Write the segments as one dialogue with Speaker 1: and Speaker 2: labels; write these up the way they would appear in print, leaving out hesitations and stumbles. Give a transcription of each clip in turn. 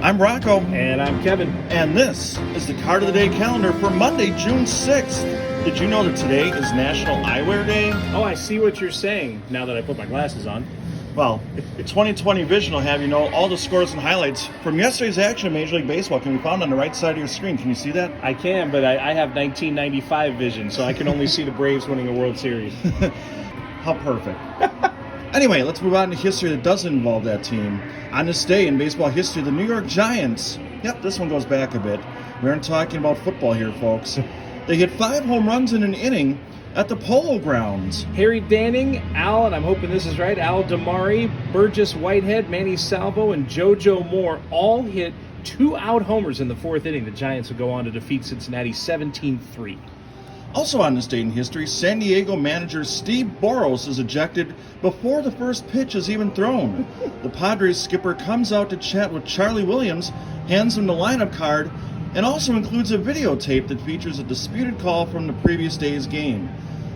Speaker 1: I'm Bronko.
Speaker 2: And I'm Kevin.
Speaker 1: And this is the Card of the Day calendar for Monday, June 6th. Did you know that today is National Eyewear Day?
Speaker 2: Oh, I see what you're saying now that I put my glasses on.
Speaker 1: Well, 2020 Vision will have you know all the scores and highlights from yesterday's action in Major League Baseball can be found on the right side of your screen. Can you see that?
Speaker 2: I can, but I have 1995 vision, so I can only see the Braves winning a World Series.
Speaker 1: How perfect. Anyway, let's move on to history that doesn't involve that team. On this day in baseball history, the New York Giants. Yep, this one goes back a bit. We aren't talking about football here, folks. They hit 5 home runs in an inning at the Polo Grounds.
Speaker 2: Harry Danning, Al, and I'm hoping this is right, Al Damari, Burgess Whitehead, Manny Salvo, and JoJo Moore all hit 2-out homers in the 4th inning. The Giants would go on to defeat Cincinnati 17-3.
Speaker 1: Also on this date in history, San Diego manager Steve Boros is ejected before the first pitch is even thrown. The Padres skipper comes out to chat with Charlie Williams, hands him the lineup card, and also includes a videotape that features a disputed call from the previous day's game.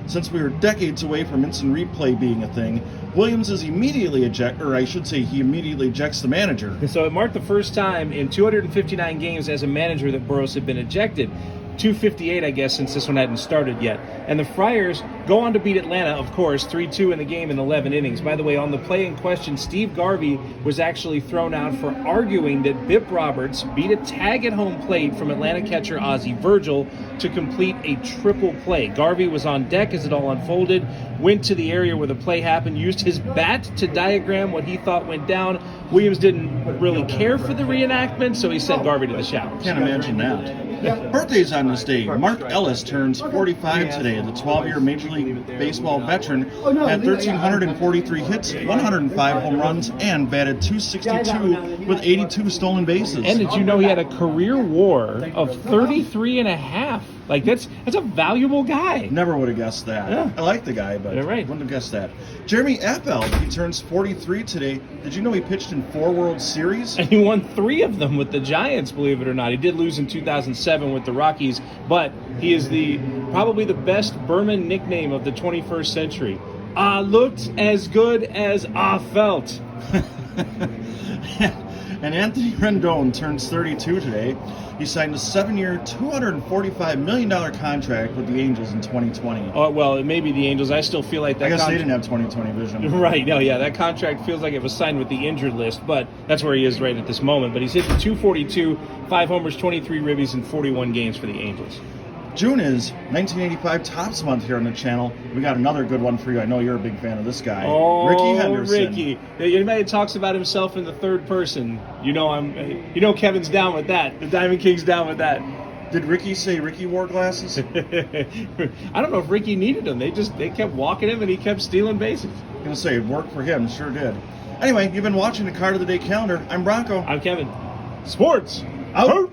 Speaker 1: Since we were decades away from instant replay being a thing, Williams is immediately he immediately ejects the manager.
Speaker 2: So it marked the first time in 259 games as a manager that Boros had been ejected. 258, I guess, since this one hadn't started yet. And the Friars go on to beat Atlanta, of course, 3-2 in the game in 11 innings. By the way, on the play in question, Steve Garvey was actually thrown out for arguing that Bip Roberts beat a tag at home plate from Atlanta catcher Ozzie Virgil to complete a triple play. Garvey was on deck as it all unfolded, went to the area where the play happened, used his bat to diagram what he thought went down. Williams didn't really care for the reenactment, so he sent Garvey to the showers.
Speaker 1: Can't imagine that. Birthdays on this day. Mark Ellis turns 45 today. The 12-year Major League Baseball veteran had 1,343 hits, 105 home runs, and batted .262 with 82 stolen bases.
Speaker 2: And did you know he had a career WAR of 33 and a half? Like, that's a valuable guy.
Speaker 1: Never would have guessed that.
Speaker 2: Yeah.
Speaker 1: I like the guy, but
Speaker 2: right.
Speaker 1: Wouldn't have guessed that. Jeremy Appel, he turns 43 today. Did you know he pitched in 4 World Series?
Speaker 2: And he won 3 of them with the Giants, believe it or not. He did lose in 2007 with the Rockies, but he is probably the best Berman nickname of the 21st century. I looked as good as I felt.
Speaker 1: And Anthony Rendon turns 32 today. He signed a 7-year, $245 million contract with the Angels in 2020.
Speaker 2: Oh, well, it may be the Angels. I still feel like that.
Speaker 1: I guess they didn't have 2020 vision.
Speaker 2: Right. No, yeah, that contract feels like it was signed with the injured list, but that's where he is right at this moment. But he's hit the 242, 5 homers, 23 ribbies in 41 games for the Angels.
Speaker 1: June is 1985 Tops Month here on the channel. We got another good one for you. I know you're a big fan of this guy.
Speaker 2: Oh,
Speaker 1: Ricky Henderson.
Speaker 2: Ricky. Anybody that talks about himself in the third person, Kevin's down with that. The Diamond King's down with that.
Speaker 1: Did Ricky say Ricky wore glasses?
Speaker 2: I don't know if Ricky needed them. They kept walking him and he kept stealing bases.
Speaker 1: I'm going to say it worked for him. Sure did. Anyway, you've been watching the Card of the Day calendar. I'm Bronko.
Speaker 2: I'm Kevin. Sports
Speaker 1: Out.